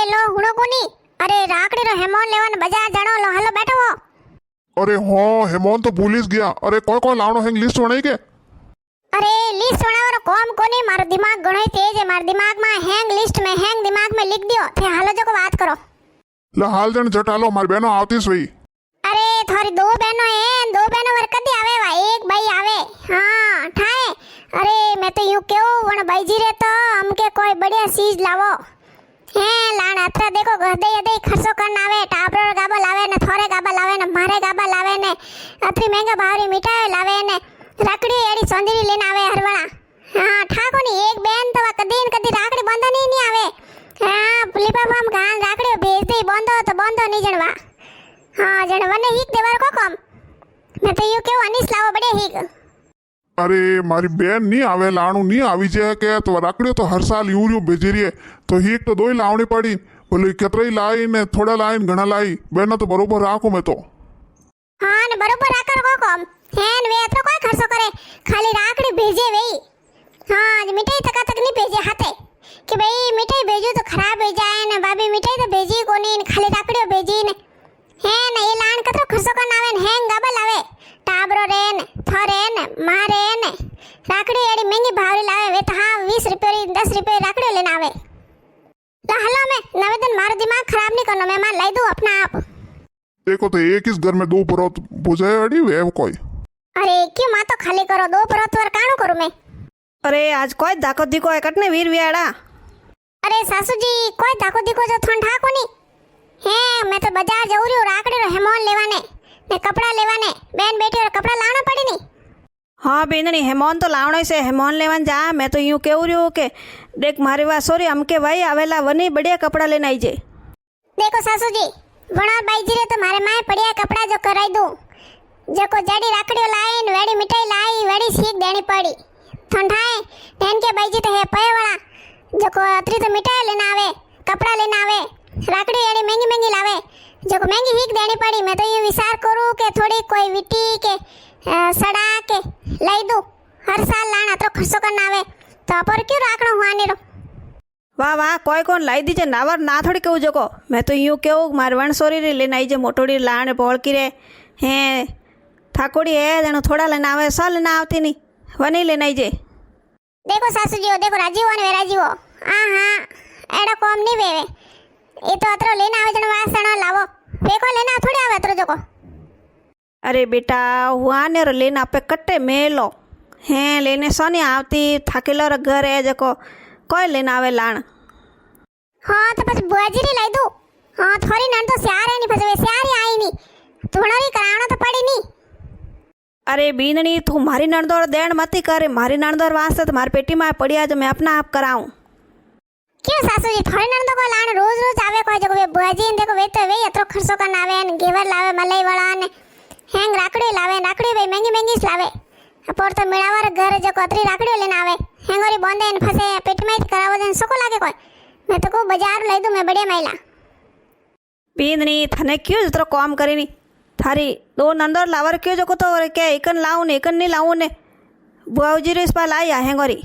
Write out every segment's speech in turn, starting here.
लो हुणो कोनी। अरे राकड़ी रो हेमोन लेवन बाजार जानो लो हलो बैठो हो। अरे हाँ हेमोन तो भूली ज गया। अरे कोई कोई लावणो हेंग लिस्ट बनाई के? अरे लिस्ट बनावनो काम कोनी, मारो दिमाग घणो तेज है। मारो दिमाग में हैंग लिस्ट में हैंग दिमाग में लिख दियो थे हालो जो को बात करो। ले हाल जन जट हालो मारी बहनों आवती सही। अरे थारी दो बहनों हैं, दो बहनों वर कदी आवे वा एक भाई आवे। हां ठाए। अरे मैं तो यूं क्यों वन भाई जी रे तो हमके कोई बढ़िया चीज लावो है। लाण अत्रा देखो गदे यदे खर्चो करना आवे, टाबरो गाबा लावे ने, थोरे गाबा लावे ने, मारे गाबा लावे ने, अतरी महंगा भावरी मिठाई लावे ने, राकड़ी एड़ी सोंदरी लेने आवे हरवणा। हां ठाको नी एक बेन तो कदी न कदी राकड़ी बंधो नहीं आवे। हां लिफाफा में गान राकड़ी भेज दे, बंधो तो बंधो नहीं जणवा। हां जणवने हीक देवर को कम। मैं तो यूं क्यों अनिस लावो बड़े हीक। अरे मारी बहन नहीं आवे, लाणू नहीं आवी जे के तो राकड़ी तो हर साल यूं यूं भेजी रही है, तो हीक तो दो ही लावनी पड़ी। बोले कितरी लाई ने थोड़ा लाई ने घना लाई, बहना तो बरोबर राखू मैं तो। हां ने बरोबर राकर को कम हैन वे तो कोई खर्चो करे, खाली राकड़ी भेजे वेई। हां मिठाई तक नहीं भेजे हाथे कि भाई मिठाई भेजू तो खराब हो जाए ने, भाभी मिठाई तो भेजी कोनी ने, खाली राकड़ी भेजी ने। है ने ये लान कतरो खर्चो करना आवे ने, हैंग गाबल आवे, टाबरो रे ने, थोरे ने, मारे ने, राकड़ी एडी महंगी भावरी लावे वे तो हां 20 रुपए री 10 रुपए राकड़ी लेने आवे। ला हलो मैं नवेदन मारो दिमाग खराब नहीं करनो, मैं मान लाई दूं अपना आप। देखो तो एक इस घर में दो परोत बुझाए अड़ी वे कोई। अरे क्यों मां तो खाली करो, दो परोत वर काणो करूं मैं। अरे आज कोई धाको दीको है कटने वीर व्याड़ा। अरे सासू जी कोई धाको दीको जो ठंडा कोनी है। मैं तो बाजार जाऊ रही हूं राकड़ी रो हेमोन लेवाने ने, कपड़ा लेवाने। बेन बेटी रो कपड़ा लाना पड़ी नी। हाँ बेननी हेमोन तो लावणो से हेमोन लेवन जा। मैं तो यूं केवू रही के देख मारी बात सॉरी हमके भाई आवेला वनी बढ़िया कपड़ा लेना आई जे। देखो सासू जी वणा बाई जी रे तो मारे माए बढ़िया कपड़ा जो कराई दूं। जको जड़ी राकड़ियो लाई ने वेड़ी मिठाई लाई वेड़ी सीख देनी पड़ी। ठंडाए टेन के बाई जी तो है पय वाला जको अतरी तो मिठाई लेना आवे, कपड़ा लेना आवे, राकड़ी एड़ी महंगी महंगी लावे, जको महंगी हीक देनी पड़ी। मैं तो ये विचार करूं के थोड़ी कोई विटी के सड़ा के लाई दूं। हर साल लाना तो खर्चो करना आवे तो पर क्यों राखणो हुआनी रो। वाह वाह कोई कौन लाई दीजे नावर ना थोड़ी कहू जको। मैं तो यूं केवू मार वणसोरी रे लेना आई जे, मोटोड़ी लाण बोळकी रे हैं ठाकोड़ी है जणो थोड़ा लेना आवे, सा लेना आवती नहीं वनी लेना आई जे। देखो सासू जी देखो राजी हो ने राजी हो। हां हां एड़ा कोम नहीं वेवे, ये तो अतरो लेना आवे जण वासण लावो, फेको लेना थोड़ी आवे अतरो जको। अरे बेटा हुआ ने रो लेना पे कट्टे मेलो हैं लेने सोनी आवती थाकेलो रे घर है जको कोई लेना आवे लाण। हां तो बस बुआजी री लाई दू। हां थोड़ी नन तो स्यार है नी फसवे स्यारी आई नी थोड़ी करावणो तो पड़ी नी। अरे बीननी तू मारी नणदोर देण मती करे, मारी नणदोर वास्ते तो मारी पेटी में पड़िया जो मैं अपना आप कराऊं। क्यों सासू जी थोड़ी नन तो को लाण रोज रोज आवे कोई जको वे बुआजी ने देखो वे तो वे अतरो खर्चो करना आवे ने, घेवर लावे मलाई वाला ने, हैंग राकड़ी लावे, राकड़ी वे महंगी महंगी लावे। पर तो मेळावर घर जको अतरी राकड़ी लेना आवे, हैंगोरी बोंदे ने फसे पेट में करावो देन सको लागे कोई। मैं तो को बाजार लाई दूं मैं बढ़िया महिला। बीननी थने क्यों जतरो काम करेनी थारी दो नंदोर लावर क्यों जको तो क्या एकन लाऊं ने एकन नहीं लाऊं ने बुआजी रे स्पा लाई हैंगोरी।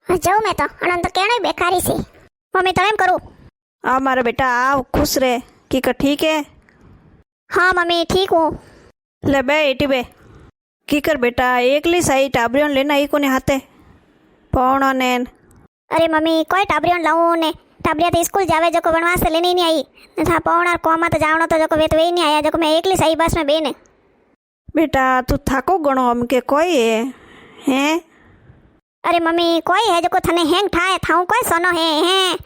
जाऊ मैं तो अनंत केणो बेकारी सी मम्मी तो एम करू। आ मारा बेटा आओ खुश रे की का ठीक है। हाँ मम्मी ठीक हूँ। ले बे इटी बे की कर बेटा एकली सही टाबरियों लेना ही कोने हाथे पौणो ने। अरे मम्मी कोई टाबरियों लाऊं ने, टाबरिया तो स्कूल जावे जको बनवास लेने ही नहीं आई था, पौणा कोमा तो जावणो तो जको वे तो वे नहीं आया जको मैं एकली सही बस में बेने। बेटा तू थाको गणो हमके कोई है हैं। अरे मम्मी कोई है जको थने हैंग ठाए थाऊ कोई सोनो है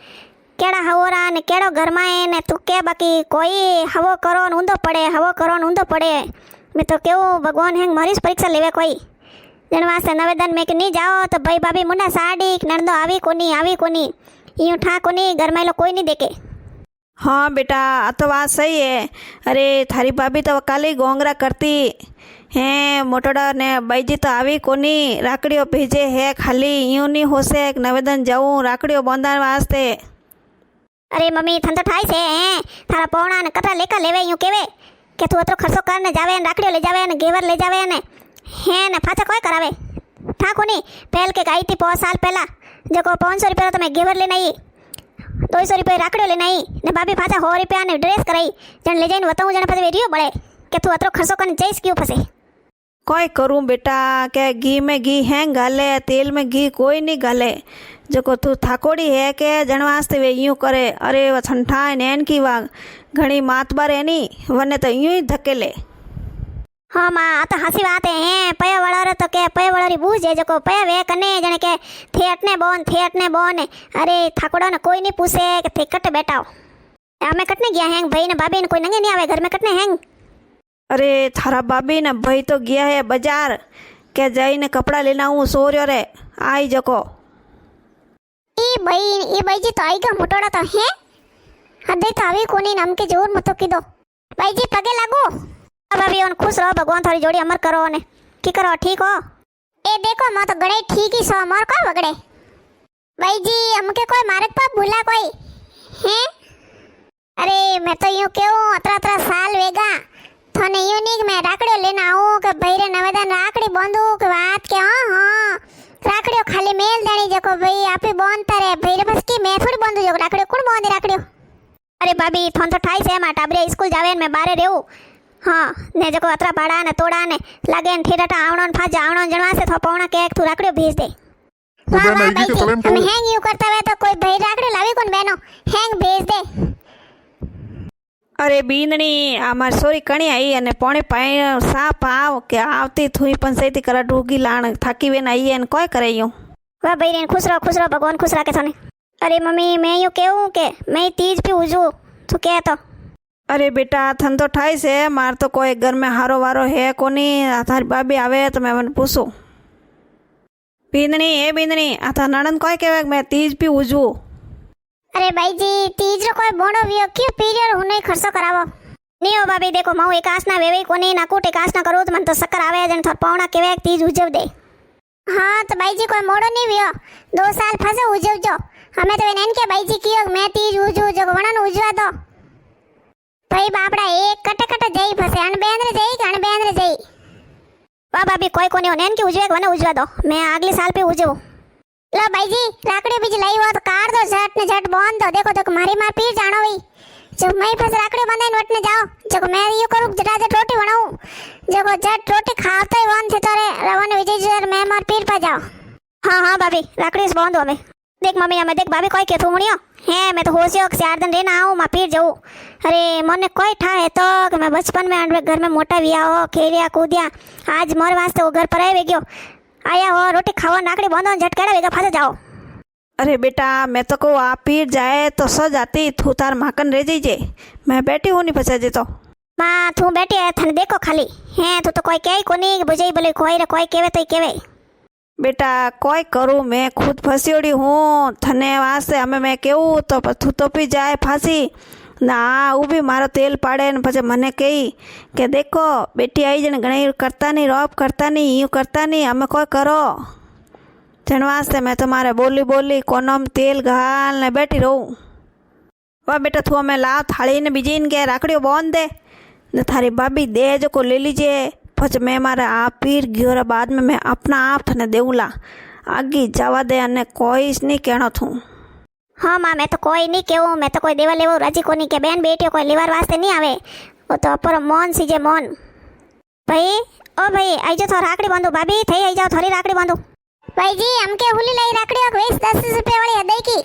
केड़ा हवोरा ने केड़ो घर में ने तू के बाकी कोई हवो करो न ऊंधो पड़े, हवो करो न ऊंधो पड़े। मैं तो केवो भगवान हैंग मारी परीक्षा लेवे कोई जन वास्ते नवेदन में कि नहीं जाओ तो भाई भाभी मुंडा साड़ी नंदो आवी कोनी यूं ठा कोनी घर में लो कोई नहीं देखे। हाँ बेटा आ तो बात सही है। अरे थारी भाभी तो काली गोंगरा करती हैं मोटोड़ा ने बाईजी तो आवी कोनी राकड़ियों भेजे है खाली यूं नहीं हो से नवेदन जाऊं राकड़ियों बंधान वास्ते। अरे मम्मी थन तो ठाई से हैं थारा पौणा ने कतरा लेकर लेवे यूं केवे के तू अतरो खर्चो करने जावे ने राकड़ियों ले जावे ने घेवर ले जावे ने है ने पाछा कोई करावे था कोनी। पहल के गाई थी 5 साल पहला जको 500 रुपया तो मैं घेवर लेने आई ₹200 રાખડ્યો લઈને આવી ને ભાભી પાછા ₹100 ડ્રેસ કરાઈ જણ લઈ જઈને વતાવું જણ પછી વેરીઓ બળે કે તું અતરો ખર્ચો કરીને જઈશ ક્યું ફસે કોઈ કરું બેટા કે ઘી में घी हैं गाले तेल में घी कोई नहीं गाले जो तू थाकोड़ी है के जणवास्ते वे यूं करे अरे वो ठंडा है नैन की वाग घणी मातबार है नी वने तो यूं ही धकेले हाँ माँ आ तो हंसी बात है पया वड़ा तो के पया वड़ा बूझे जो पया वे कने जने के थेट ने बोन अरे थाकोड़ा ने कोई नहीं पूछे कि थे कट बैठा हो हमें कटने गया हैंग भाई ने भाभी ने कोई नंगे नहीं आवे घर में कटने हैंग अरे थारा भाभी ने भाई तो गया है बाजार के जाइने कपड़ा लेना हूँ सो रहो रे आई जको ये भाई जी तो आएगा मोटोड़ा तो है हदे तो आवे कोनी नम के जोर मतो की दो भाई जी पगे लागो अब अभी उन खुश रहो भगवान थारी जोड़ी अमर करो ने की करो ठीक हो ए देखो मां तो गड़े ठीक ही सो मोर को वगड़े भाई जी हमके कोई मारक पाप भूला कोई हैं अरे मैं तो यूं क्यों अतरा साल वेगा थाने यूं नहीं कि मैं राकड़ियो लेने आऊं के भईरे नवेदन राकड़ी बांधू के बात के हां राकड़ियो खाली मेल देनी जको भाई आपे बांधता रे भईरे बस की मैं थोड़ी बांधू जो राकड़ियो कौन बांधे राकड़ियो अरे भाभी थोन तो ठाई से मा टाबरे स्कूल जावे मैं बारे रहूं हाँ ने जको अतरा पाड़ा ने तोड़ा ने लागे ने ठेटा आवणो ने फाजा आवणो जनवा से थोपौणा के एक तू राकड़ियो भेज दे वाह वाह भाई हम हैंग यू करता वे तो कोई भाई राकड़ियो लावी कोन बहनो हैंग भेज दे अरे बींदणी आमार सोरी कणी आई अने पोणे पाई साप आव के आवती थुई पण सईती करा डूगी लाण थाकी वेन आई एन कोई करे यूं वाह भाई रेन खुश रहो भगवान खुश रखे थाने अरे मम्मी मैं यूं कहूं के मैं तीज पे उजू तू कह तो अरे बेटा थन तो ठाई से मार तो कोई घर में हारो वारो है कोनी थारी भाभी आवे तो मैं मन पूछूं बींदणी ए बींदणी आ था नणंद कोई कहे मैं तीज पे उजू अरे भाई जी तीज रो कोई बोड़ो वियो क्यों पीरियड हुने खर्चो करावो नहीं हो भाभी देखो माऊ एक आसना वेवे कोनी ना कोट एक आसना करू तो मन तो शक्कर आवे जन थोर पौणा केवे तीज उजव दे हाँ तो भाई जी कोई मोड़ो नहीं वियो 2 साल फसे उजव जो हमें तो नैन के भाई जी कियो मैं तीज उजू जो वणन उजवा दो भाई बापड़ा एक कट कट जई फसे अणबेंद्र जई वाह भाभी कोई कोनी हो नैन के उजवे वने उजवा दो मैं अगले साल पे उजवू लो भाई जी राकड़ी बीज लाई हो तो कार दो झट ने झट बांध दो देखो तो मारी मार पीर जानो वही जब मैं फस राकड़ी बांधे वटने जाओ जब मैं यो करू जटा जट रोटी बनाऊं जब जट रोटी खाते ही वन थे तो रे रवन विजय जी मैं मार पीर पा जाओ हाँ भाभी राकड़ी से बांधो हमें देख मम्मी हमें देख भाभी कोई के तू मुड़ियो है मैं तो होशियो 4 दिन रहना आऊं मां पीर जाऊं अरे मने कोई ठा है तो कि मैं बचपन में घर में मोटा विया हो खेलिया कूदिया आज मोर वास्ते वो घर पर आवे गयो आया हो रोटी खावा नाकड़ी बांधो झटकेड़ा वेगा फासे जाओ अरे बेटा मैं तो कहूँ आप पीर जाए तो सो जाती तू तार माकन रह जाइए मैं बैठी हूँ नहीं फंसा तो माँ तू बैठी है थने देखो खाली है तू तो कोई कही कोनी बुझाई बोले कोई रे कोई केवे तो केवे बेटा कोई करूँ मैं खुद फंसियोड़ी हूँ थने वास्ते हमें मैं कहूँ तो तू तो पी जाए फांसी ना वो भी मारो तेल पाड़े ने पछे मने कही के देखो बेटी आई जने घणी करता नहीं रोप करता नहीं यूँ करता नहीं हमें कोई करो जन वास्ते मैं तुम्हारे बोली कोनम तेल घाल ने बैठी रहूँ वाह बेटा तू हमें लाव थाली ने बीजी ने के राकड़ियों बांध दे ने थारी भाभी दे जो को ले लीजिए પછી મેં મારે આ પીર ગયો बाद में मैं अपना आप थने देऊला आगे जावा दे अने कोई नहीं कहना थू हाँ माँ मैं तो कोई नहीं कहूँ मैं तो कोई देवा लेवा राजी को नहीं के बहन बेटियों कोई लेवार वास्ते नहीं आवे वो तो अपर मौन सीजे मौन भाई ओ भाई आई जाओ थोड़ा राकड़ी बांधो भाभी थे आई जाओ थोड़ी राकड़ी बांधो भाई जी हमके हुली लाई राकड़ी 20-10 वाली अदई की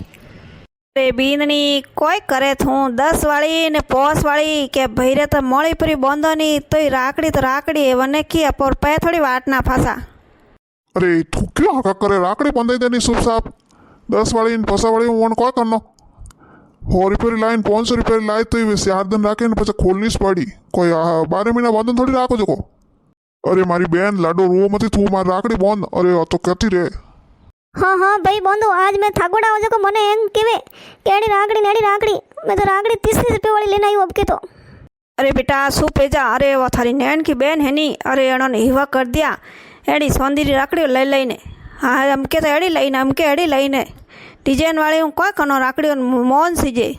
अरे बीननी कोई करे थू 10 वाली ने 5 वाली के भैरे तो मोड़ी पूरी बांधो नहीं तो राकड़ी है वने की अपर पे थोड़ी वाट ना फासा अरे तू क्यों हका करे राकड़ी बंधाई देनी शुभ साहब 10 वाली 5 वाली वन कोई करनो ₹100 लाइन 500 लाई तो ये 4 दिन राखे ने पछे खोलनी पड़ी कोई 12 महीना बांधन थोड़ी राखो जको अरे मारी बहन लाडो रो मती तू मार राकड़ी बांध अरे तो कहती रे हाँ भाई बांधो आज मैं थागोड़ा हो जको मने एम केवे केड़ी राकड़ी मैं तो राकड़ी 30 वाली लेना आई अब के तो अरे बेटा शू पेजा अरे वो थारी नैन की बहन है नी अरे एनो हिवा कर दिया एड़ी सौंदर्य राकड़ी लई लईने हाँ हमके तो एड़ी लईने डिजाइन वाली हूँ कोई कनो राकड़ी मौन सीजे